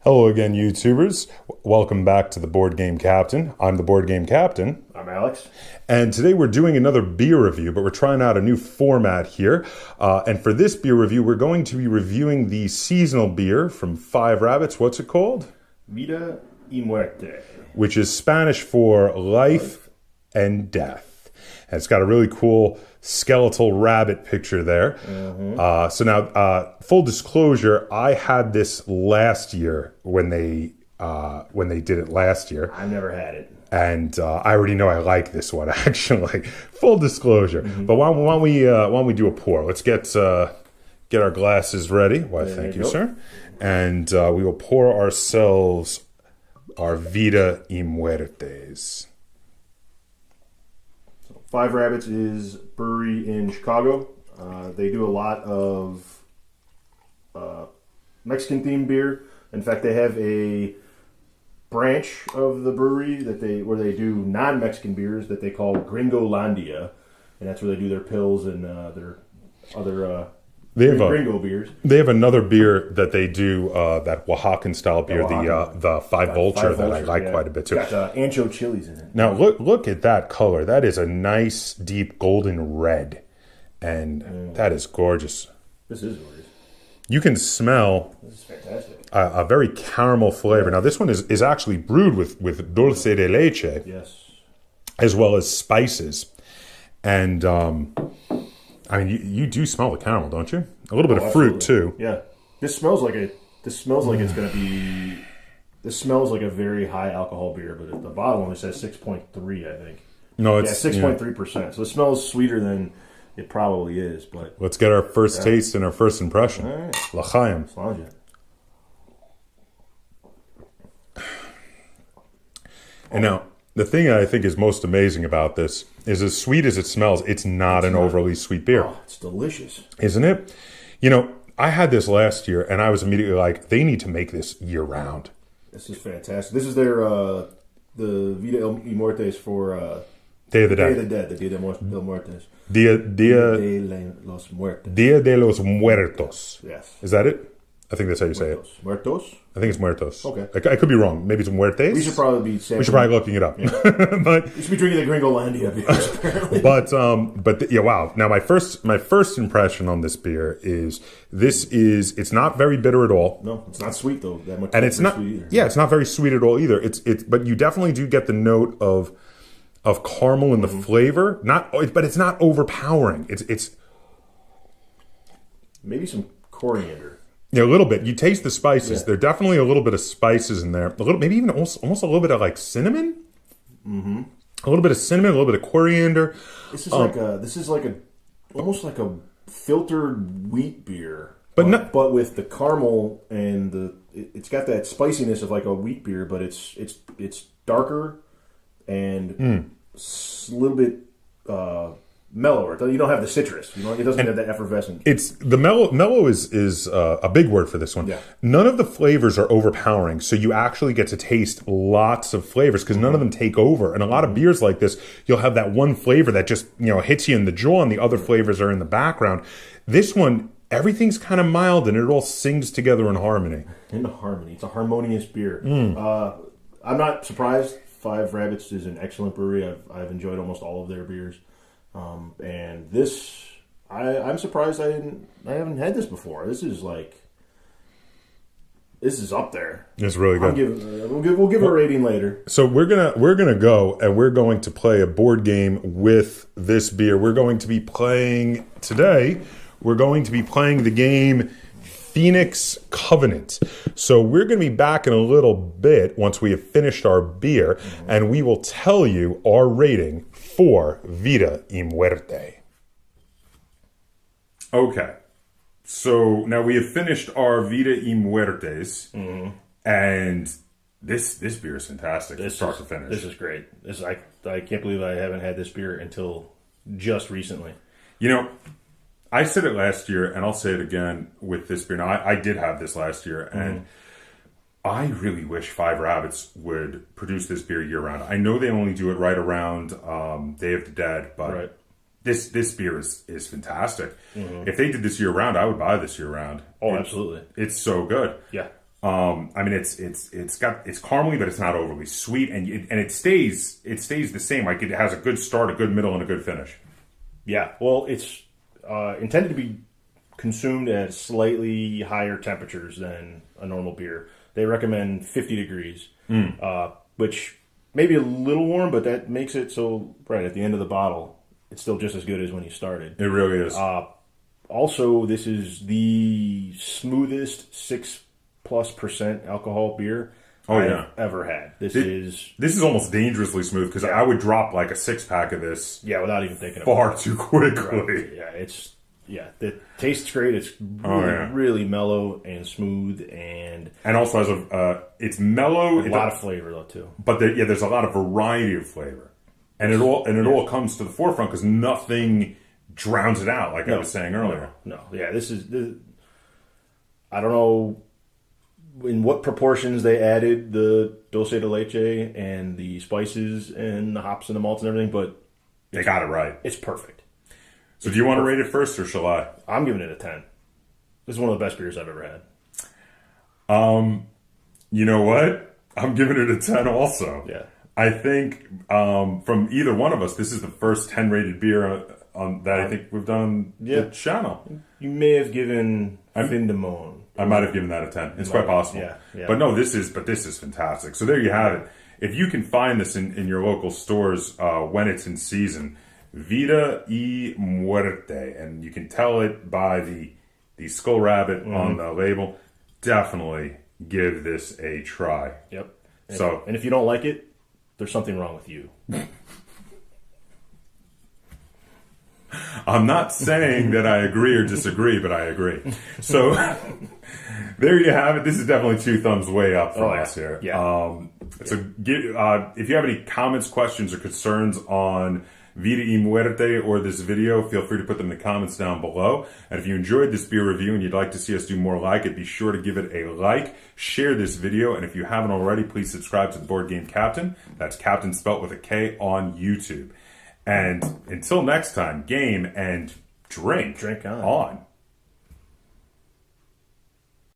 Hello again, YouTubers. Welcome back to the Board Game Captain. I'm the Board Game Captain. I'm Alex. And today we're doing another beer review, but we're trying out a new format here. And for this beer review, we're going to be reviewing the seasonal beer from Five Rabbits. What's it called? Vida y Muerte. Which is Spanish for life and death. And it's got a really cool skeletal rabbit picture there. Mm-hmm. So now, full disclosure, I had this last year when they did it last year. I've never had it. And I already know I like this one, actually. Full disclosure. Mm-hmm. But why don't we do a pour? Let's get our glasses ready. Why, thank you, sir. And we will pour ourselves our Vida y Muertes. Five Rabbits is a brewery in Chicago. They do a lot of Mexican-themed beer. In fact, they have a branch of the brewery where they do non-Mexican beers that they call Gringolandia, and that's where they do their pills and their other Gringo beers. They have another beer that they do, that Oaxacan style beer, the Five Vulture that I like quite a bit too. It's got ancho chilies in it. Now look at that color. That is a nice deep golden red, and that is gorgeous. This is gorgeous. You can smell. This is fantastic. A very caramel flavor. Now this one is actually brewed with dulce de leche, yes, as well as spices, and I mean, you do smell the caramel, don't you? A little bit of fruit too. Yeah, this smells like it's gonna be. This smells like a very high alcohol beer, but at the bottle only says 6.3, I think. No, it's 6.3%. So it smells sweeter than it probably is. But let's get our first taste and our first impression. All right. L'chaim. And now, the thing that I think is most amazing about this is, as sweet as it smells, it's not an overly sweet beer. Oh, it's delicious. Isn't it? You know, I had this last year, and I was immediately like, they need to make this year-round. This is fantastic. This is their, the Vida y Muertes for... Day of the Dead. Day of the Dead, the Dia de los Muertos. Dia de los Muertos. Dia de los Muertos. Yes. Is that it? I think that's how you say it. Muertos? I think it's Muertos. Okay. I could be wrong. Maybe it's Muertes. We should probably be saying... We should probably be looking it up. Yeah. But you should be drinking the Gringolandia beers, apparently. But yeah, wow. Now my first impression on this beer is it's not very bitter at all. No, it's not sweet though. That much. And it's not sweet either. Yeah, it's not very sweet at all either. But you definitely do get the note of caramel in the flavor. But it's not overpowering. It's maybe some coriander. Yeah, a little bit. You taste the spices. Yeah. There's definitely a little bit of spices in there. A little, maybe even almost a little bit of like cinnamon. Mm-hmm. A little bit of cinnamon, a little bit of coriander. This is almost like a filtered wheat beer, but with the caramel and it's got that spiciness of like a wheat beer, but it's darker and a little bit mellower. You don't have the citrus. It doesn't have that effervescent. It's the mellow. Mellow is a big word for this one. Yeah. None of the flavors are overpowering, so you actually get to taste lots of flavors because none of them take over. And a lot of beers like this, you'll have that one flavor that just hits you in the jaw, and the other flavors are in the background. This one, everything's kind of mild, and it all sings together in harmony. It's a harmonious beer. I'm not surprised. Five Rabbits is an excellent brewery. I've enjoyed almost all of their beers. And this, I'm surprised I haven't had this before. This is up there. It's really good. We'll give a rating later. So we're gonna go and we're going to play a board game with this beer. We're going to be playing today. We're going to be playing the game Phoenix Covenant. So we're going to be back in a little bit once we have finished our beer, and we will tell you our rating for Vida y Muerte. Okay. So now we have finished our Vida y Muertes, and this beer is fantastic from start to finish. This is great. I can't believe I haven't had this beer until just recently. I said it last year, and I'll say it again with this beer. Now, I did have this last year, and I really wish Five Rabbits would produce this beer year-round. I know they only do it right around Day of the Dead, but this beer is fantastic. If they did this year-round, I would buy this year-round. Oh, absolutely. It's so good. Yeah. I mean, it's caramely, but it's not overly sweet, and it stays the same. Like it has a good start, a good middle, and a good finish. Yeah, well, it's intended to be consumed at slightly higher temperatures than a normal beer. They recommend 50 degrees, which may be a little warm, but that makes it so right at the end of the bottle, it's still just as good as when you started. It really is. Also, this is the smoothest 6+% alcohol beer I've ever had. This is almost dangerously smooth because I would drop like a 6-pack of this. Yeah, without even thinking far about it. too quickly. Right. It tastes great. It's really mellow and smooth, and also has it's mellow. A lot of flavor though too. But there's a lot of variety of flavor, and it all comes to the forefront because nothing drowns it out. Like I was saying earlier. No. Yeah, this is. I don't know in what proportions they added the dulce de leche and the spices and the hops and the malts and everything, but they got it right. It's perfect. So do you want to rate it first, or shall I? I'm giving it a 10. This is one of the best beers I've ever had. You know what? I'm giving it a 10 also. Yeah. I think from either one of us, this is the first 10 rated beer that I think we've done on the channel. You may have given Vindemone. I might have given that a 10. It's quite possible. Yeah. But no, this is fantastic. So there you have it. If you can find this in your local stores when it's in season, Vida y Muerte, and you can tell it by the skull rabbit on the label. Definitely give this a try. Yep. And if you don't like it, there's something wrong with you. I'm not saying that I agree or disagree, but I agree. So there you have it. This is definitely 2 thumbs way up from us here. Yeah. So if you have any comments, questions, or concerns on Vida y Muerte or this video, feel free to put them in the comments down below. And if you enjoyed this beer review and you'd like to see us do more like it, be sure to give it a like, share this video, and if you haven't already, please subscribe to the Board Game Kaptain. That's Captain spelt with a K on YouTube. And until next time, game and drink on.